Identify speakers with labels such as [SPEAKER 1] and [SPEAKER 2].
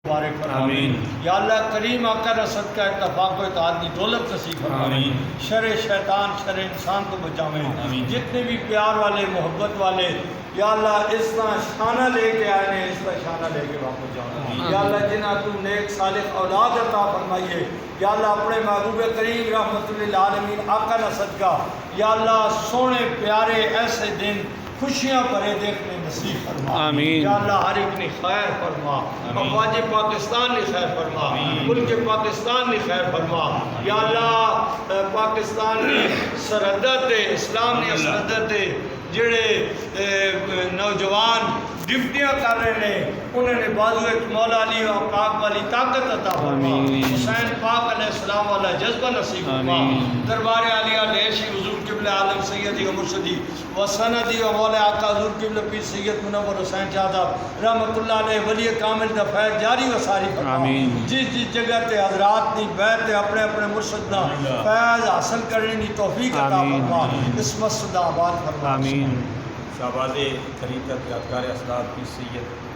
[SPEAKER 1] بارک فرما
[SPEAKER 2] آمین۔
[SPEAKER 1] یا اللہ کریم آقا رسد کا اتفاق و اتحاد دولت نصیب فرما
[SPEAKER 2] آمین۔
[SPEAKER 1] شر شیطان شر انسان کو بچاویں
[SPEAKER 2] آمین۔
[SPEAKER 1] جتنے بھی پیار والے محبت والے یا اللہ اس طرح شانہ لے کے آئے ہیں اس طرح شانہ لے کے واپس جاؤ یا اللہ جنہیں تو نیک صالح اولاد عطا فرمائیے یا اللہ اپنے محبوب کریم رحمت للعالمین آقا رسد کا یا اللہ سونے پیارے ایسے دن خوشیاں بھرے دیکھنے نصیب فرما
[SPEAKER 2] آمین۔
[SPEAKER 1] یا اللہ ہر ایک نے خیر فرما افواج پاکستان نے خیر فرما ملک پاکستان نے خیر فرما یا اللہ پاکستان نے سرحدت اسلام نے سرحدت جڑے نوجوان ڈپٹیاں کر رہے ہیں انہوں نے بازو ایک مولا علی و پاک والی طاقت عطا فرما حسین پاک علیہ السلام والا جذبہ نصیب فرما دربار عالیہ لیشی حضور قبلہ عالم سیدی و مرشدی و سندی و مولا آقا حضور قبلہ پیر سید منور حسین جادہ رحمت اللہ علیہ ولی کامل دا فیض جاری و ساری فرما جس جس جگہ تے حضرات نے بیعت اپنے اپنے مرشد نہ فیض حاصل کرنے کی توفیق عطا فرما اس مسجد آباد فرما
[SPEAKER 2] آمین۔
[SPEAKER 3] شہباز طریقت یادگار اسرار پیر سید